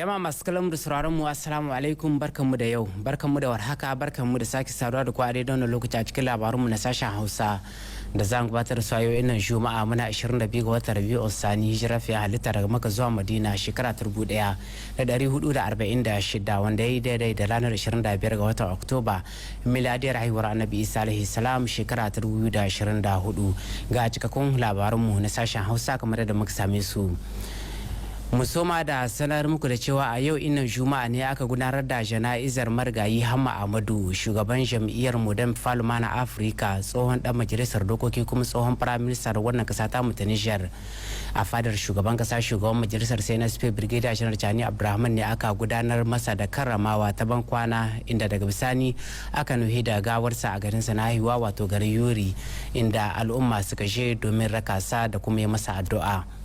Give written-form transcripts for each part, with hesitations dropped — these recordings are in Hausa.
Jama'a masu kallon da sauraron mu assalamu alaikum, barkanmu da yau, barkanmu da warhaka, barkanmu da sake saduwa da ku a daidai wannan lokaci a cikin labarunmu na sashen Hausa da zan gabatar da su a yau nan Juma'a muna 22 ga watan Rabiul Sani hijira fiye halitta daga Makka zuwa Madina shekara 1446 wanda ya yi daidai da ranar 25 ga watan Oktoba miladiyar haihuwar Annabi Isa alaihi salam shekara 2024 ga cikakkun labarunmu na sashen Hausa kamar da muka same su. Musoma da sanar muku da cewa a yau innan juma'a ne aka gudanar da jana'izar marigayi Hamma Ahmadu, shugaban jam'iyyar Modern Falma na Afirka, tsohon dan majalisar dokoki kuma tsohon firaministan wannan kasa ta mu ta Niger. A fadar shugaban kasa shugaban majalisar CNSP Brigadier General Chani Abdulrahman ne aka gudanar masa da karramawa ta ban kwana, inda daga bisani aka nuhi da gawarsa a garinsa na haihuwa wato garin Yuri, inda al'umma suka je domin rakasa da kuma yi masa addu'a.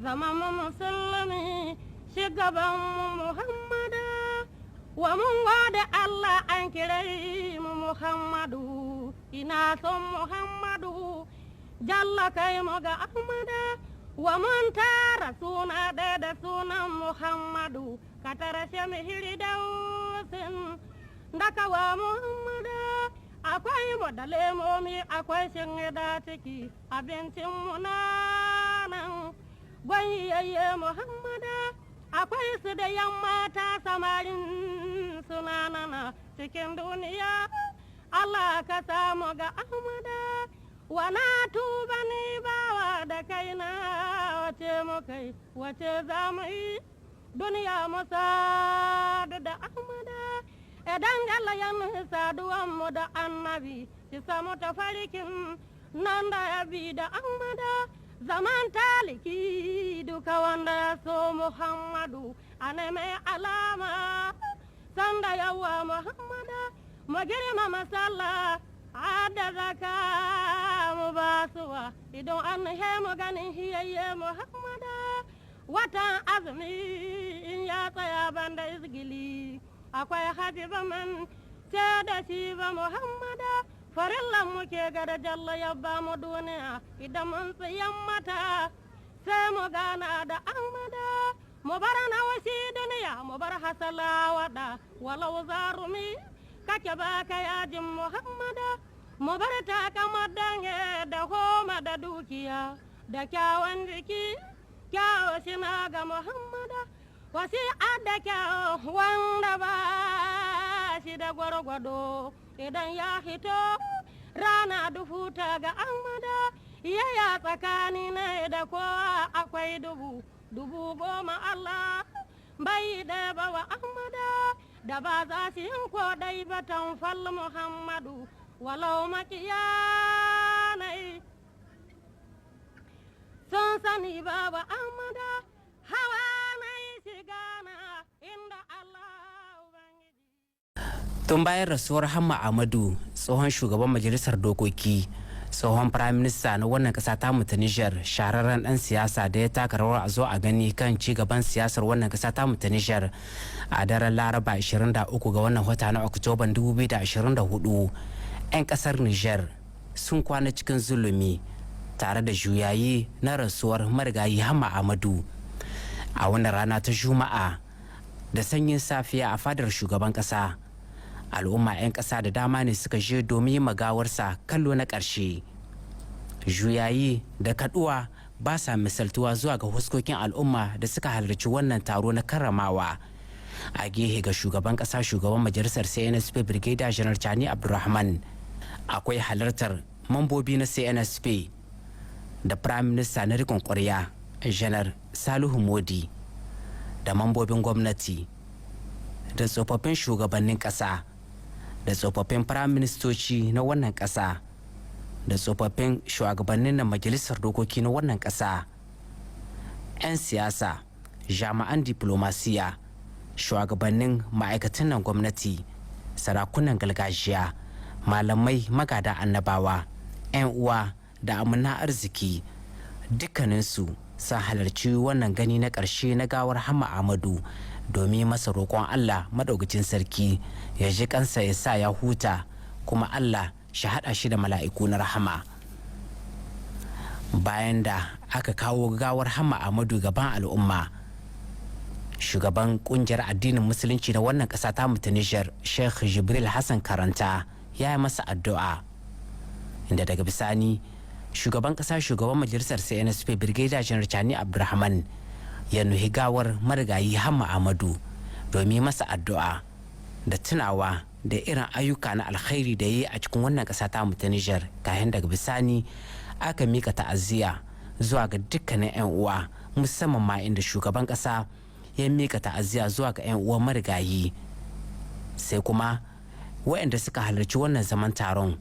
Zaman musulmi shugaban Muhammadu wa mun gode Allah an kirai mu Muhammadu, ina son Muhammadu jalla kai mu ga Ahmada wa mun tara suna da sunan Muhammadu ka tara shamhiri dausin daka wa Muhammadu akwai mu da lemomi akwai shin da ciki abincin mu nan gwayayye Muhammada akwai su da yamma ta samarin sunanana cikin duniya Allah ka samu ga Ahmada wana tuba ni bawa da kaina wace mu kai wace za mu yi duniya musa da Ahmada idan Allah ya nuhi saduwan mu da annabi ki samu tafarkin nan da ya bi da Ahmada zaman taliki duka wanda ya so Muhammadu ana mai alama sanda yawa Muhammada mu girma masalla adda zaka mu basuwa idan an he mu ganin hiyayye Muhammada watan azumi in ya tsaya banda izgili akwai hafiza man ce da shi ba Muhammada farillan muke gada jalla ya ba mu duniya idan mun tsayan mata sai mu gana da Ahmada mu bar na wasi duniya mu bar hasala wada walau zarumi kake ba ka yajin Muhammada mu bar ta kamar dange da homa da dukiya da kyawun jiki kyawo shi na ga Muhammada wasi adda kyawo wanda ba shi da gwargwado idan ya hito rana dufuta ga Ahmada yaya tsakani ne da kowa akwai dubu goma Allah bai da bawa Ahmada da ba za su yin kodai ba tamfal Muhammadu walau makiyanai sun sani bawa Ahmada hawa na yi sigana inda Allah tun bayan rasuwar Hamma Ahmadu, tsohon shugaban majalisar dokoki, tsohon firaminista na wannan kasa ta mu ta Niger, shahararren dan siyasa da ya taka rawar a zo a gani kan ci gaban siyasar wannan kasa ta mu ta Niger, a daren Laraba 23 ga wannan wata na Oktoban 2024 'yan kasar Niger sun kwana cikin zulumi tare da juyayi na rasuwar marigayi Hamma Ahmadu. A wannan rana ta Juma'a da sanyin safiya a fadar shugaban kasa, al'umma 'yan ƙasa da dama ne suka je domin magawarsa kallo na ƙarshe. Juyayi da kaduwa ba sa misaltuwa zuwa ga huskokin al'umma da suka halarci wannan taro na karramawa. A gehe ga shugaban ƙasa shugaban majalisar CNSP Brigadier General Chani Abdulrahman, akwai halartar mambobi na CNSP da Prime Minister na rikon ƙwarya Janar Salihu Modi da mambobin gwamnati da tsofaffin shugabannin ƙasa da tsofaffin firaministoci na wannan ƙasa da tsofaffin shugabannin na majalisar dokoki na wannan ƙasa, 'yan siyasa, jami'an diplomasiya, shugabannin ma'aikatan nan gwamnati, sarakunan gargajiya, malamai magada annabawa, 'yan uwa da amina arziki, dukkaninsu sun halarci wannan gani na ƙarshe na gawar Hamma Ahmadu domin masa roƙon Allah maɗaukacin sarki ya ji kansa ya sa ya huta, kuma Allah shi haɗa shi da mala'iku na rahama. bayan da aka kawo gawar Hamma Ahmadu gaban al'umma. Shugaban kungiyar addinin musulunci na wannan ƙasa ta Nijar, Sheikh Jibril Hassan Karanta, ya yi masa addu'a, inda daga bisani shugaban ƙasa shugaban majalisar CNSP Brigadier General Chani Abdulrahman ya nuhi gawar marigayi Hamma Ahmadu domin masa addu'a da tunawa da irin ayyuka na alkhairi da yi a cikin wannan ƙasa ta Nijar. Kayan daga bisani aka mika ta'aziyya zuwa ga dukkanin 'yan uwa, musamman ma inda shugaban ƙasa ya mika ta'aziyya zuwa ga 'yan uwan marigayi. Sai kuma waɗanda suka halarci wannan zaman taron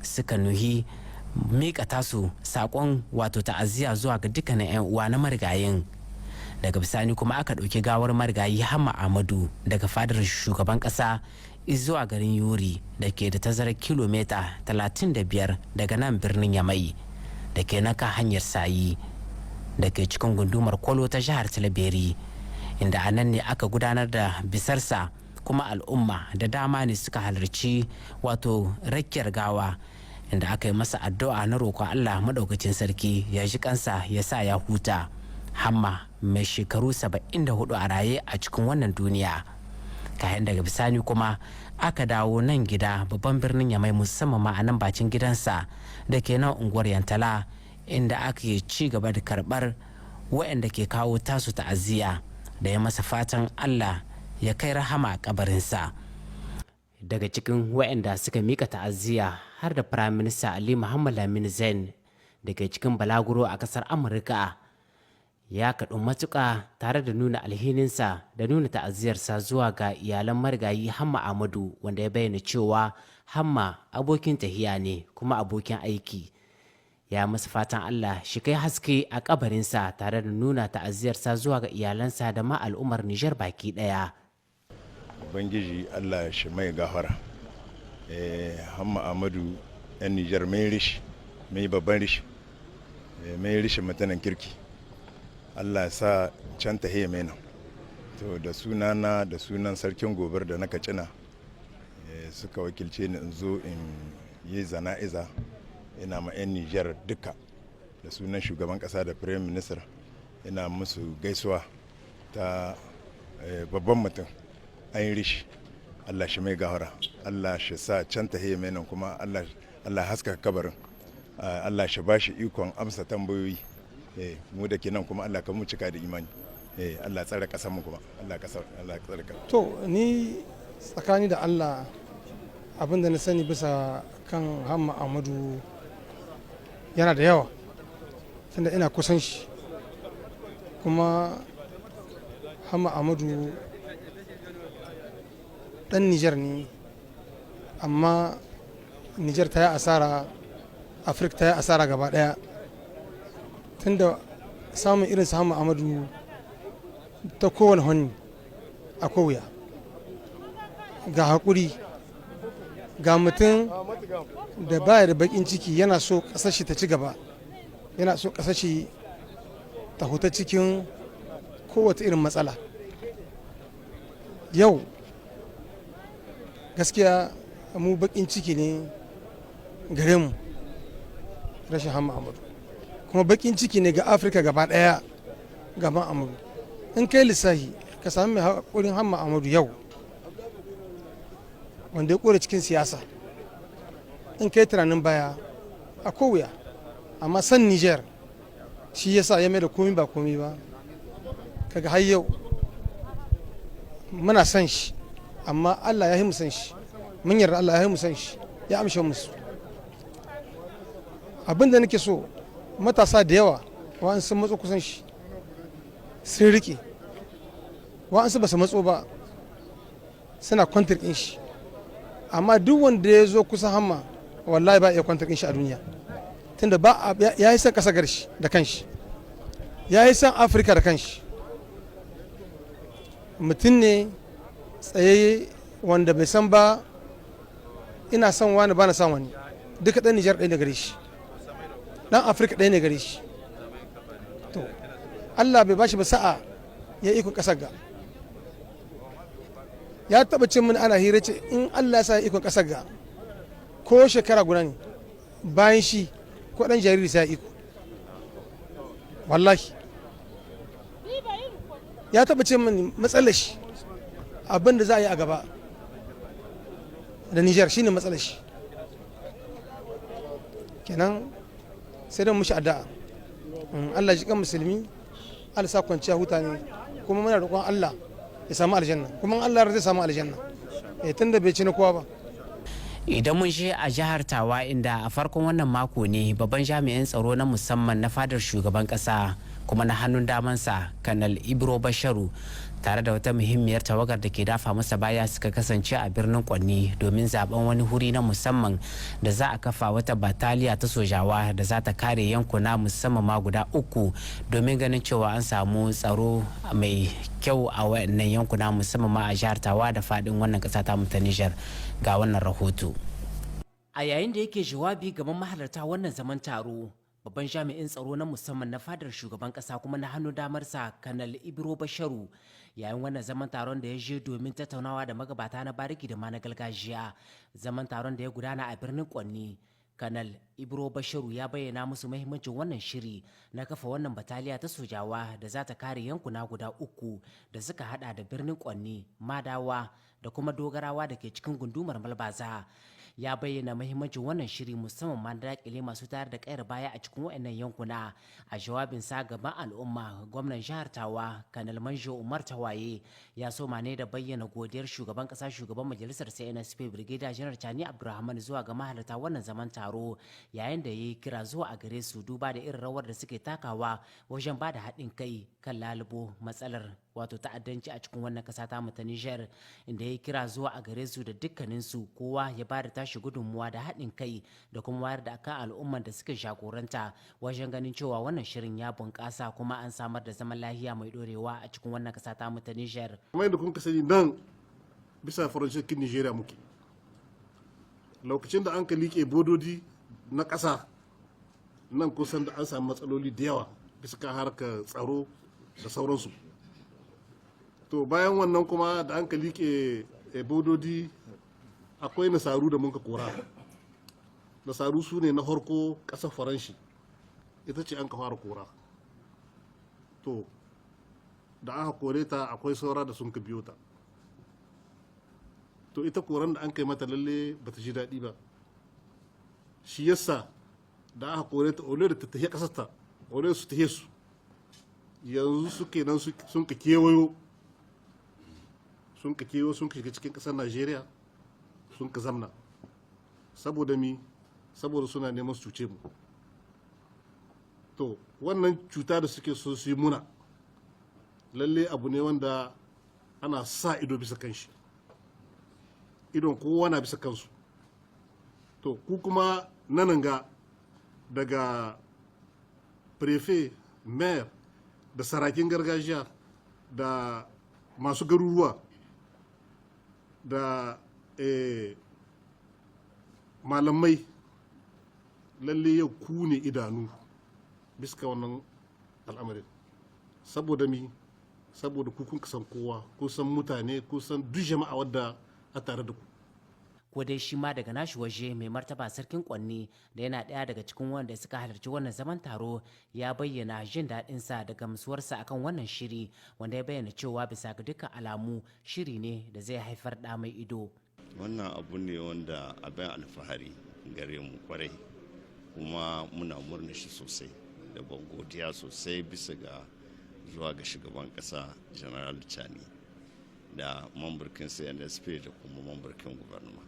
suka nuhi mika tasu saƙon wato ta'aziyya zuwa ga dukkanin 'yan uwa na marigayin. Daga bisani kuma aka ɗauki gawar marigayi Hamma Ahmadu daga fadar shugaban ƙasa zuwa garin Yuri da ke da tazarar kilomita 35 daga nan birnin Yamai da ke naka hanyar Sayi da ke cikin gundumar Kwalo ta jihar Talabiri, inda a nan ne aka gudanar da bisarsa, kuma al'umma da dama ne suka halarci wato rakiyar gawa, inda aka yi masa addu'a na roƙon Allah maɗaukacin sarki ya ji kansa ya sa ya huta. Hamma mai shekaru 74 a raye a cikin wannan duniya. Kayan daga bisani kuma aka dawo nan gida babban birnin Yamai, musamman ma a nan bacin gidansa da ke nan unguwar Yantala, inda aka ci gaba da karɓar waɗanda ke kawo tasu ta'aziyya da ya masa fatan Allah ya kai rahama a kabarinsa. Daga cikin waɗanda suka mika ta'aziyya har da Prime Minister Ali Muhammad Lamin Zain da ke cikin balaguro a ƙasar Amurka, ya kaɗu matuƙa tare da nuna alhininsa da nuna ta'aziyarsa zuwa ga iyalan marigayi Hamma Ahmadu, wanda ya bayyana cewa Hamma abokin tahiya ne kuma abokin aiki. Ya masa fatan Allah shi kai haske a kabarinsa tare da nuna ta'aziyarsa zuwa ga iyalansa da ma al'ummar Nijar baki ɗaya. Ubangiji Allah shi mai gafara. Hamma Ahmadu 'yan Nijar mai rishi, mai babban rishi, mai rishi mutanen kirki. Allah ya sa can ta mai nan. To da sunana da sunan sarkin gobar da na Katsina suka wakilce ni in zo in yi zana'iza. Ina ma 'yan Nijar duka da sunan shugaban kasa da Prime Minister ina musu gaisuwa ta babban mutum an rishi. Allah shi mai gahara, Allah shi sa can ta mai nan, kuma Allah haska kabarin, Allah shi ba shi ikon amsa tambayoyi. Mu da ke nan kuma Allah kan mu cika da imani. Allah tsare kasar mu, kuma Allah tsare ka. To ni tsakani da Allah abin da na sani bisa kan Hamma Ahmadu yana da yawa, tunda ina kusan shi, kuma Hamma Ahmadu dan Nijar ne, amma Nijar ta yi asara, Afirka ta yi asara gaba daya, tunda samun irin su Hamma Ahmadu ta kowane hannu akwai wuya. Ga haƙuri, ga mutum da baya da bakin ciki, yana so ƙasar shi ta ci gaba, yana so ƙasar shi ta huta cikin kowace irin matsala. Yau gaskiya mu bakin ciki ne gare mu rashin Hamma Ahmadu, kuma bakin ciki ne ga Afirka gaba daya gaban Ahmadu. In kai lissahi ka sami mai haƙurin Hamma Ahmadu yau wanda ya kore cikin siyasa, in kai tunanin baya a wuya, amma san Niger shi yasa ya mai da komi ba komi ba. Kaga har yau muna san shi, amma Allah ya yi mu san shi, mun yarda Allah ya yi mu san shi, ya amshe musu. Abinda nake so matasa da yawa wa'an sun matso kusan shi sun rike, wa'an su ba su matso ba suna kwantar ɗin shi, amma duk wanda ya zo kusa Hamma wallahi ba iya kwantar ɗin shi a duniya, tunda ba ya yi san ƙasa garshi da kanshi, ya yi san Afirka da kanshi. Mutum ne tsaye wanda bai san ba ina son wani ba na son wani, duka ɗan Nijar ɗaya ne gare shi, ɗan Afirka ɗaya ne gare shi. To Allah bai bashi ba sa'a ya iko ƙasar ga. Ya taɓa cin mini ana hira ce in Allah ya sa ya iko ƙasar ga ko shekara guda ne bayan shi ko ɗan jariri sai ya iko. wallahi ya taɓa ce mini matsalar shi abin da za a yi a gaba da Nijar shine matsalar shi, kenan sai dan mushi addu'a Allah ji kan musulmi, Allah sa kwanciya huta ne, kuma muna roƙon Allah ya samu aljanna, kuma Allah zai samu aljanna tunda bai ci na kowa ba. Idan mun je a jihar Tawa, inda a farkon wannan mako ne babban jami'in tsaro na musamman na fadar shugaban kasa kuma na hannun damansa Kanal Ibro Basharu tare da wata muhimmiyar tawagar da ke dafa masa baya suka kasance a birnin Kwanni domin zaben wani huri na musamman da za a kafa wata bataliya ta sojawa da za ta kare yankuna musamman ma guda 3 domin ganin cewa an samu tsaro mai kyau a wannan yankuna musamman ma a jihar Tawa da fadin wannan kasa ta ta Nijar. Ga wannan rahoto. A yayin da yake jawabi gaban mahalarta wannan zaman taro, babban jami'in tsaro na musamman na fadar shugaban kasa kuma na hannun damarsa Kanal Ibro Basharu, yayin wannan zaman taron da ya je domin tattaunawa da magabata na bariki da ma na gargajiya, zaman taron da ya gudana a birnin Kwanni, Kanal Ibro Basharu ya bayyana musu muhimmancin wannan shiri na kafa wannan bataliya ta sojawa da za ta kare yankuna guda 3 da suka hada da birnin Kwanni, Madawa da kuma Dogarawa da ke cikin gundumar Malbaza. Ya bayyana muhimmancin wannan shiri musamman ma da dakile masu tayar da kayar baya a cikin waɗannan yankuna. A jawabinsa gaban al'umma, gwamnan jihar Tawa Kanal Manjo Umar Tawaye ya soma ne da bayyana godiyar shugaban kasa, shugaban majalisar CNSP Brigadier General Chani Abdulrahman zuwa ga mahalarta wannan zaman taro, yayin da ya yi kira zuwa a gare su duba da irin rawar da suke takawa wajen ba da haɗin kai kan lalubo matsalar wato ta'addanci a cikin wannan kasa ta mu ta Niger, inda ya kira zuwa a gare su da dukkanin su kowa ya ba da tashi gudunmuwa da haɗin kai da kuma wayar da akan al'umman da suka jagoranta wajen ganin cewa wannan shirin ya bunƙasa kuma an samar da zaman lafiya mai dorewa a cikin wannan kasa ta mu ta Niger. Kamar yadda kun sani nan bisa faransakin Nigeria muke. Lokacin da an ka liƙe bododi na ƙasa nan kusan da an samu matsaloli da yawa bisa kan harkar tsaro da sauransu. To bayan wannan kuma da an ka liƙe bododi akwai nasaru da mun ka kora. Nasaru su ne na harko ƙasar faranshi, ita ce an ka fara kora. To da aka kore ta akwai saura da sun ka biyo ta. To ita koran da an kai mata lalle ba ta ji daɗi ba. Shi yasa da aka kore ta ole da ta tafiya ƙasarta, ole su tafiye su, yanzu suke nan sun ka kewayo sun ka shiga cikin ƙasar Najeriya sun ka zamna. Saboda mi? Saboda suna neman su cuce mu. To wannan cuta da suke so su yi muna lalle abu ne wanda ana sa ido bisa kanshi, idon kowa na bisa kansu. To ku kuma nan ga daga prefe, mayor da sarakin gargajiya da masu garuruwa da malamai, lalle yau ku ne idanu bisa wannan al'amarin. Saboda mi? Saboda ku kun san kowa, kun san mutane, kun san duk jama'a wadda a tare da ku. Ko dai shi ma daga nashi waje mai martaba sarkin Kwanni da yana ɗaya daga cikin wanda suka halarci wannan zaman taro ya bayyana jin daɗinsa da gamsuwarsa akan wannan shiri, wanda ya bayyana cewa bisa ga dukkan alamu shiri ne da zai haifar da mai ido. Wannan abu ne wanda abin alfahari gare mu kwarai, kuma muna murna shi sosai da ban godiya sosai bisa ga zuwa ga shugaban kasa General Chani da mambarkin CNSP da kuma mambarkin gubernama.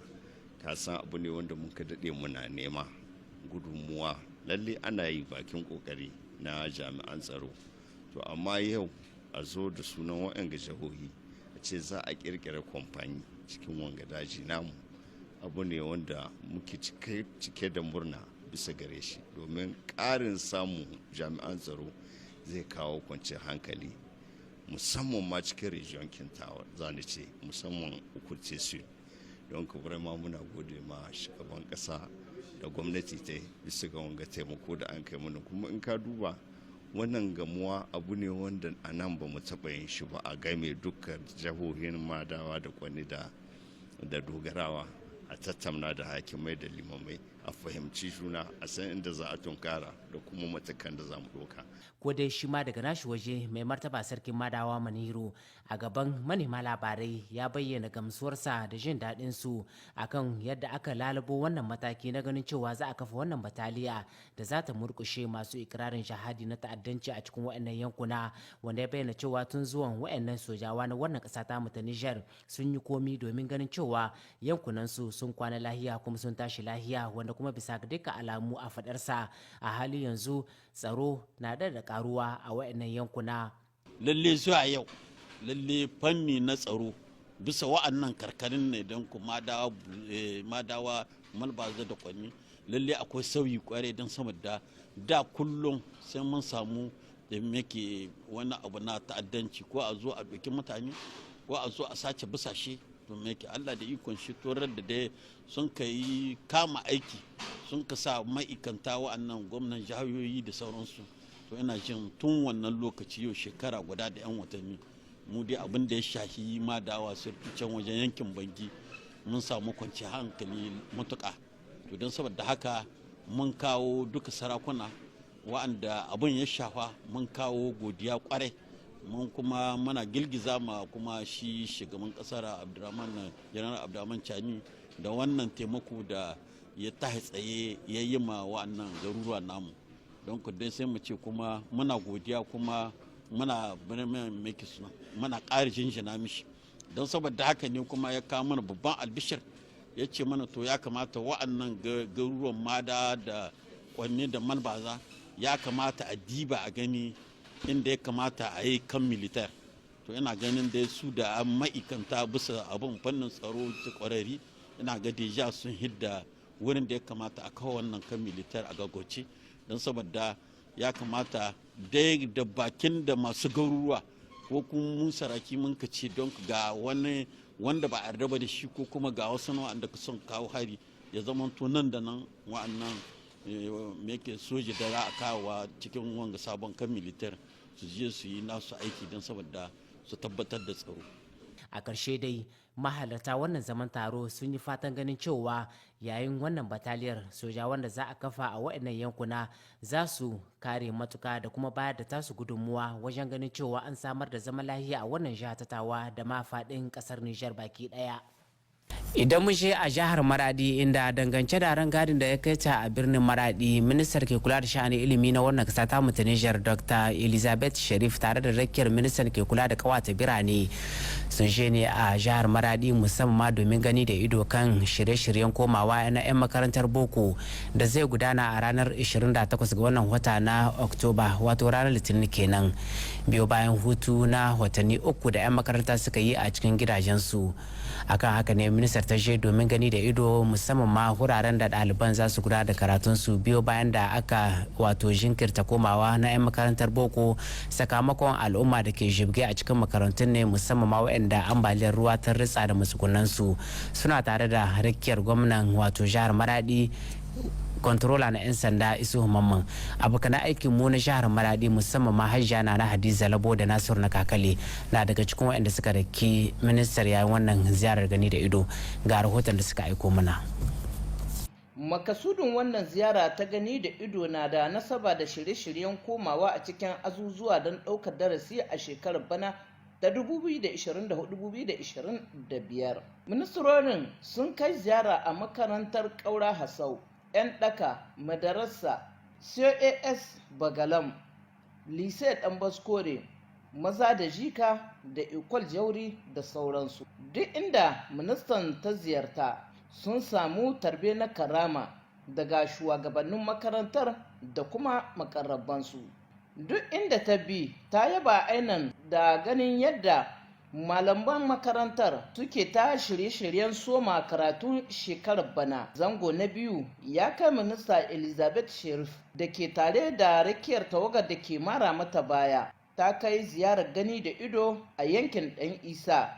Ka san abu ne wanda muka daɗe muna nema gudunmuwa, lalle ana yi bakin kokari na jami'an tsaro. To amma yau a zo da sunan waɗanda jihohi a ce za a ƙirƙira kwamfani cikin wanga daji namu, abu ne wanda muke cike da murna bisa gare shi, domin ƙarin samun jami'an tsaro zai kawo kwanciyar hankali musamman ma cikin region Kintawa, za ni ce musamman Ukurce su. Don kuma ma muna gode ma shugaban kasa da gwamnati ta bisa ga wanga taimako da an kai mana. Kuma in ka duba wannan gamuwa abu ne wanda a nan ba mu taɓa yin shi ba, a game dukkan jihohin Madawa da Kwanni da Dogarawa, a tattauna da hakimai da limamai a fahimci juna a san inda za a tunkara da kuma matakan da za mu ɗauka. Ko dai shi ma daga nashi waje mai martaba sarkin Madawa Maniru a gaban manema labarai ya bayyana gamsuwarsa da jin daɗin su akan yadda aka lalubo wannan mataki na ganin cewa za a kafa wannan bataliya da za ta murƙushe masu ikirarin jihadi na ta'addanci a cikin waɗannan yankuna, wanda ya bayyana cewa tun zuwan waɗannan sojawa na wannan ƙasa ta ta Nijar sun yi komi domin ganin cewa yankunan su sun kwana lahiya kuma sun tashi lahiya, wanda kuma bisa ga dukkan alamu a faɗarsa a hali yanzu tsaro na da karuwa a wayannan yankuna. Lalle zuwa yau lalle fanni na tsaro bisa wa'annan karkarin ne don ku madawa malbaza da kwanni lalle akwai sauyi kware don sama da kullum sai mun samu da yake wani abu na ta'addanci ko a zo a ɗauki mutane ko a zo a sace bisashe to yake Allah da ikon shi torar da dai sun ka yi kama aiki sun ka sa ma'aikanta wa'annan gwamnan jihohi da sauransu. To ina jin tun wannan lokaci yau shekara guda da 'yan watanni mu dai abin da ya shahi Madawa can wajen yankin Bangi mun samu kwanci hankali matuƙa. To don saboda haka mun kawo duka sarakuna wa'anda abin ya shafa mun kawo godiya kwarai, mun kuma muna girgiza ma kuma shi shugaban kasar janar Abdurrahman Chani da wannan taimako da ya tahi tsaye ya yi ma wa'annan garuruwa namu. Don ku dai sai mu ce kuma muna godiya kuma muna ƙara jinjina mishi, don saboda haka ne kuma ya kawo mana babban albishir ya ce mana to ya kamata wa'annan garuruwan Mada da Kwanne da Malbaza ya kamata a diba a gani inda ya kamata a yi kan militar. To ina ganin dai su da ma'aikanta bisa abin fannin tsaro ta kwarari ina ga deja sun hidda wurin da ya kamata a kawo wannan kan militar a gagoce, don saboda ya kamata dai da bakin da masu garuruwa ko kuma mun saraki mun kace don ga wani wanda ba a raba da shi ko kuma ga wasu wanda ka son kawo hari ya zama to nan da nan wa'annan yake soja da za a kawo cikin wanga sabon kan militar su je su yi nasu aiki don saboda su tabbatar da tsaro. A ƙarshe dai mahalarta wannan zaman taro sun yi fatan ganin cewa yayin wannan bataliyar soja wanda za a kafa a waɗannan yankuna za su kare matuka da kuma bayar da tasu gudunmuwa wajen ganin cewa an samar da zaman lafiya a wannan jiha ta Tawa da ma faɗin ƙasar Nijar baki ɗaya. Idan mun je a jihar Maradi, inda dangance da rangadin da ya kai ta a birnin Maradi, ministar ke kula da sha'anin ilimi na wannan kasa ta mutu Niger Dr. Elizabeth Sharif tare da rakiyar ministan ke kula da kawata birane sun je ne a jihar Maradi musamman domin gani da ido kan shirye-shiryen komawa na 'yan makarantar boko da zai gudana a ranar 28 ga wannan wata na Oktoba, wato ranar Litinin kenan, biyo bayan hutu na watanni 3 da 'yan makaranta suka yi a cikin gidajensu. Akan haka ne ministar ta je domin gani da ido musamman ma wuraren da ɗaliban za su gudanar da karatunsu biyo bayan da aka wato jinkirta komawa na 'yan makarantar boko sakamakon al'umma da ke jibge a cikin makarantun ne musamman ma waɗanda ambaliyar ruwa ta ritsa da matsugunansu. Suna tare da rakiyar gwamnan wato jihar Maradi, kontrola na 'yan sanda Isuhu Mamman, abokan aikin mu na jihar Maradi musamman ma Hajja na Hadiza Labo da Nasiru na Kakale na daga cikin waɗanda suka raki ministar yayin wannan ziyarar gani da ido. Ga rahoton da suka aiko mana. Makasudin wannan ziyara ta gani da ido na da nasaba da shirye-shiryen komawa a cikin azuzuwa don ɗaukar darasi a shekarar bana da 2024-2025. Ministrorin sun kai ziyara a makarantar Kaura Hasau, 'yan ɗaka, madarasa, CAS Bagalam, Lise ɗan Baskore, maza da jika da Ikwal Jauri da sauransu. Duk inda ministan ta ziyarta sun samu tarbe na karama daga shugabannin makarantar da kuma makarrabansu. Duk inda ta bi ta yaba ainan da ganin yadda malaman makarantar suke ta shirye-shiryen soma karatun shekarar bana. Zango na biyu ya kai minista Elizabeth Sharif da ke tare da rakiyar tawagar da ke mara mata baya ta kai ziyarar gani da ido a yankin Dan Isa,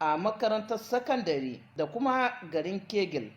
a makarantar sakandare da kuma garin Kegel,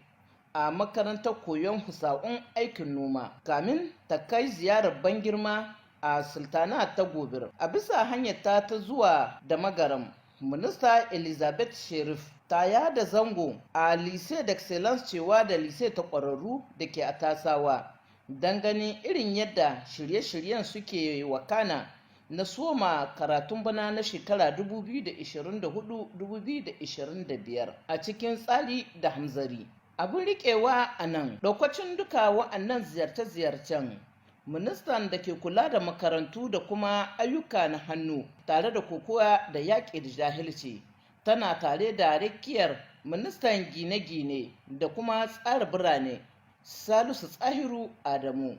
a makarantar koyon husa'un aikin noma, kamin ta kai ziyarar ban girma a Sultana ta Gobir. A bisa hanyar ta zuwa da Magaram, minista Elizabeth Sharif taya da zango a lycée d'excellence cewa da lycée ta ƙwararru da ke a tasawa don ganin irin yadda shirye-shiryen suke wakana na soma karatun bana na shekara 2024-2025 a cikin tsari da hamzari. Abin riƙewa a nan ɗaukacin duka wa'annan ziyarce-ziyarcen ministan da ke kula da makarantu da kuma ayyuka na hannu tare da kokowa da yaƙi da jahilci tana tare da rakiyar ministan gine-gine da kuma tsara birane Salisu Tsahiru Adamu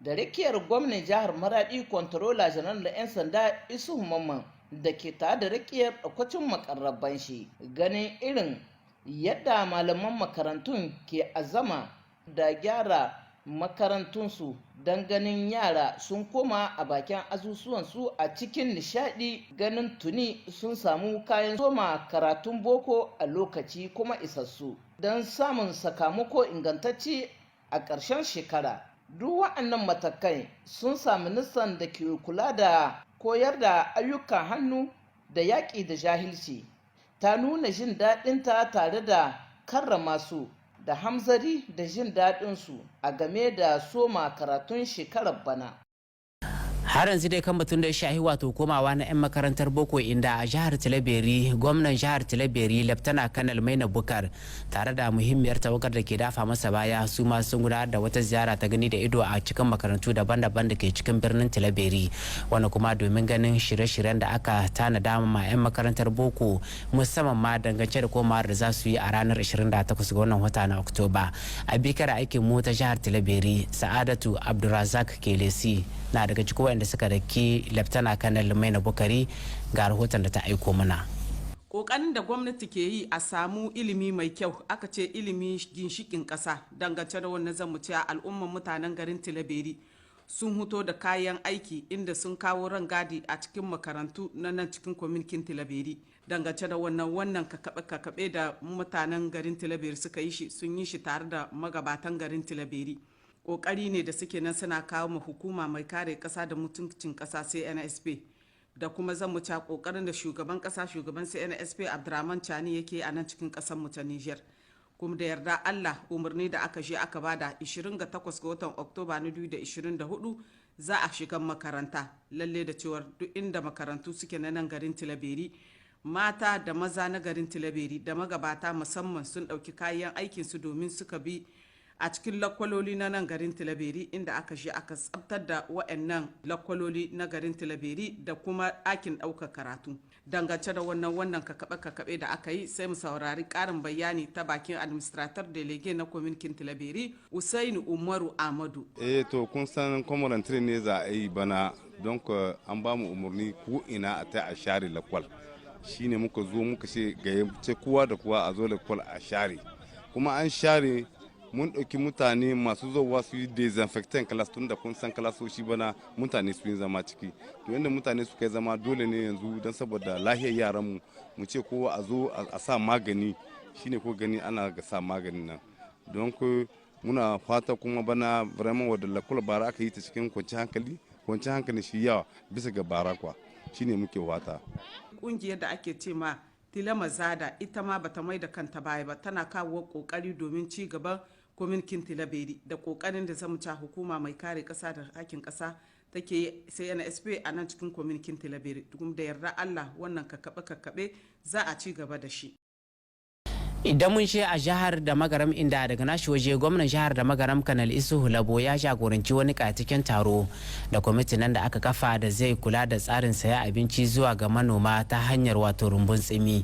da rakiyar gwamnan jihar Maradi Controller General da 'yan sanda Isuhu Mamman da ke tare da rakiyar ɗaukacin makarraban shi ganin irin yadda malaman makarantun ke azama da gyara makarantunsu don ganin yara sun koma a bakin azuzuwansu a cikin nishadi ganin tuni sun samu kayan soma karatun boko a lokaci kuma isassu don samun sakamako ingantacce a ƙarshen shekara. Duk wa'annan matakai sun sami ministan da ke kula da koyar da ayyukan hannu da yaƙi da jahilci ta nuna jin daɗinta tare da karrama su da hamzari da jin daɗinsu a game da soma karatun shekarar bana. har yanzu dai kan batun da ya shahi wato komawa na 'yan makarantar boko inda a jihar Tilaberi gwamnan jihar Tilaberi Laftana Kanal Maina Bukar tare da muhimmiyar tawagar da ke dafa masa baya su ma sun gudanar da wata ziyara ta gani da ido a cikin makarantu daban-daban da ke cikin birnin Tilaberi wanda kuma domin ganin shirye-shiryen da aka tanada ma 'yan makarantar boko musamman ma dangance da komawar da za su yi a ranar 28 ga wannan wata na Oktoba. A bikar aikin mu ta jihar Tilaberi Sa'adatu Abdulrazak Kelesi na daga cikin wanda suka daki Laftana Kanal Maina Bukari ga rahoton da ta aiko mana. Kokarin da gwamnati ke yi a samu ilimi mai kyau, aka ce ilimi ginshikin kasa, dangance da wannan zamu ce al'umman mutanen garin Tilaberi sun huto da kayan aiki inda sun kawo rangadi a cikin makarantu na nan cikin kwamitin Tilaberi. Dangance da wannan kakabe da mutanen garin Tilaberi suka yi shi, sun yi shi tare da magabatan garin Tilaberi. Kokari ne da suke nan suna kawo ma hukuma mai kare kasa da mutuncin kasa CNSP da kuma zan muca kokarin da shugaban CNSP Abdurrahman Chani yake a nan cikin kasar mu ta Niger. Kuma da yarda Allah umarni da aka je aka bada 28 ga watan Oktoba na 2024 za a shiga makaranta, lalle da cewar duk inda makarantu suke na nan garin Tilaberi mata da maza na garin Tilaberi da magabata musamman sun dauki kayan aikin su domin suka bi a cikin lakwaloli na nan garin Tilaberi inda aka je aka tsabtar da wa'annan lakwaloli na garin Tilaberi da kuma ɗakin ɗaukar karatu. Dangance da wannan kakaɓe da aka yi sai mu saurari ƙarin bayani ta bakin administrator delege na kwamitin Tilaberi Usainu Umaru Amadu. To kun san kwamarantar ne za a yi bana don an ba mu umarni ko ina a ta a share lakwal. Shine muka zo muka ce kowa da kowa a zo lakwal a share. Kuma an share mun ɗauki mutane masu zowa su yi desinfectant class tun da kun san kalasoshi bana mutane su yi zama ciki to yadda mutane suka yi zama dole ne yanzu don saboda lahiyar yaran mu ce kowa a zo a sa magani shine ko gani ana ga sa maganin nan don ko muna fata kuma bana vraiment wadda lakula bara aka yi ta cikin kwanciyar hankali shi yawa bisa ga bara kwa shine muke fata. Kungiyar da ake ce ma Tilama Zada ita ma bata mai da kanta baya ba, tana kawo kokari domin ci gaban kwamitin Tilaberi da kokarin da zamu ca hukuma mai kare kasa da hakkin kasa take CNSP a nan cikin kwamitin Tilaberi. Duk da yarda Allah wannan kakkabe za a ci gaba da shi. Idan mun je a jihar da magaram inda daga nashi waje gwamnan jihar da magaram Kanal Isuhu Labo ya jagoranci wani katikin taro da kwamitin nan da aka kafa da zai kula da tsarin saya abinci zuwa ga manoma ta hanyar wato rumbun tsimi.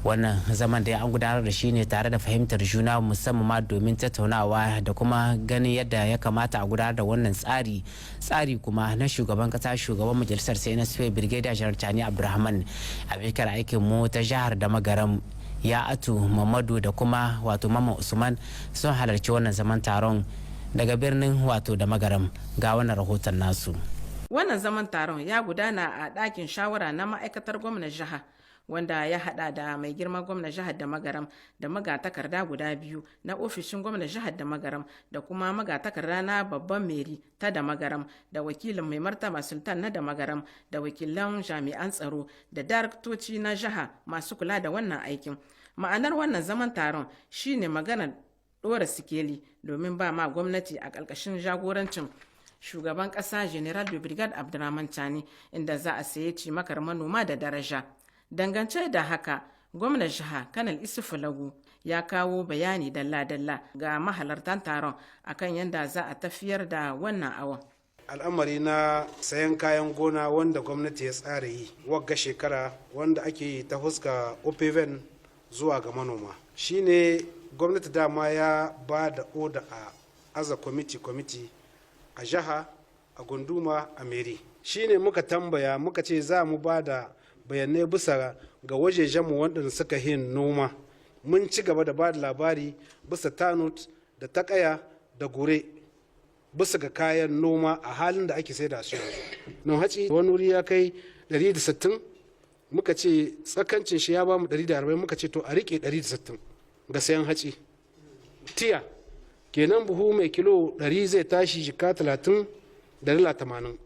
Wannan zaman da an gudanar da shi ne tare da fahimtar juna musamman ma domin tattaunawa da kuma ganin yadda ya kamata a gudanar da wannan tsari kuma na shugaban kasa shugaban majalisar CNSP Brigadier General Tani Abdulrahman a bikar aikin mu ta jihar da magaram ya atu Mamadu da kuma wato Mama Usman sun halarci wannan zaman taron daga birnin wato da magaram ga wannan rahoton nasu. Wannan zaman taron ya gudana a ɗakin shawara na ma'aikatar gwamnan jiha wanda ya hada da mai girma gwamnan jihar da magaram da magatakarda guda biyu na ofishin gwamnan jihar da magaram da kuma magatakarda na babban meri ta da magaram da wakilin mai martaba sultan na da magaram da wakilan jami'an tsaro da daraktoci na jiha masu kula da wannan aikin. ma'anar wannan zaman taron shine maganar ɗora sikeli domin ba ma gwamnati a ƙarƙashin jagorancin shugaban ƙasa general de brigade abdurrahman chani inda za a saye cimakar manoma da daraja. Dangance da haka gwamnan jiha kanal isufu lagu ya kawo bayani dalla-dalla ga mahalartan taron akan yadda za a tafiyar da wannan awon. Al'amari na sayan kayan gona wanda gwamnati ya tsara yi wagga shekara wanda ake yi ta huska opven zuwa ga manoma shine gwamnati dama ya ba da oda a aza kwamiti a jiha, a gunduma, a meri. Shine muka tambaya muka ce za mu ba da bayanai bisa ga wajejenmu waɗanda suka yin noma. Mun ci gaba da ba da labari bisa tanut da takaya da gure bisa ga kayan noma a halin da ake saida su yanzu. Nan haci wani wuri ya kai 160, muka ce tsakancin shi ya ba mu 140, muka ce to a rike 160 ga sayan haci. Tiya kenan buhu mai kilo 100 zai tashi jika 30 da dala 80.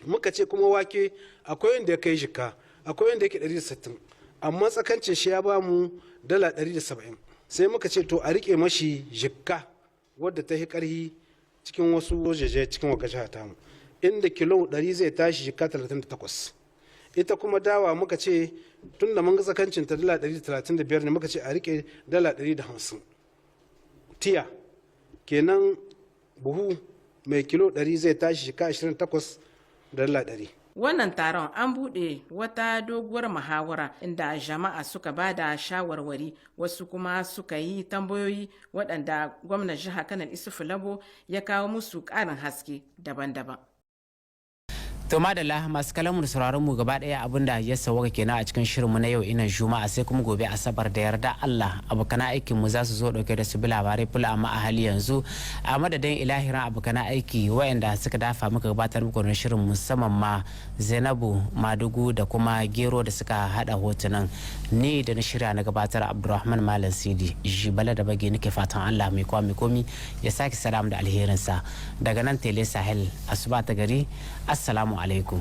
Muka ce kuma wake akwai wanda ya kai jika, akwai wanda yake 160, amma tsakancin shi ya ba mu dala 170. Sai muka ce to a rike mashi jikka wadda ta yi karhi cikin wasu wajeje cikin wagaja ta mu, inda kilo 100 zai tashi jika 38. Ita kuma dawa muka ce tun da mun ga tsakancin ta dala 135 ne, muka ce a rike dala 150. Tiya kenan buhu mai kilo 100 zai tashi jika 28 da dala 100. Wannan taron an buɗe wata doguwar muhawara inda jama'a suka ba da shawarwari, wasu kuma suka yi tambayoyi waɗanda gwamnan jiha kanal isufu labo ya kawo musu ƙarin haske daban-daban. To madalla masu kalamu da sauraron mu gaba daya abinda ya sauka kenan a cikin shirinmu na yau ina juma'a, sai kuma gobe asabar da yarda Allah abokan aikin mu za su zo dauke da su bi labarai fula, amma a hali yanzu a madadin ilahirin abokan aiki wayanda suka dafa muka gabatar muku na shirin, musamman ma Zainabu Madugu da kuma Gero da suka hada hotunan, ni da na shirya na gabatar Abdulrahman Malam Sidi Jibala da bage nake fatan Allah mai kwa mai komi ya saki salam da alherinsa daga nan Tele Sahel asuba ta gari. Assalamu alaikum.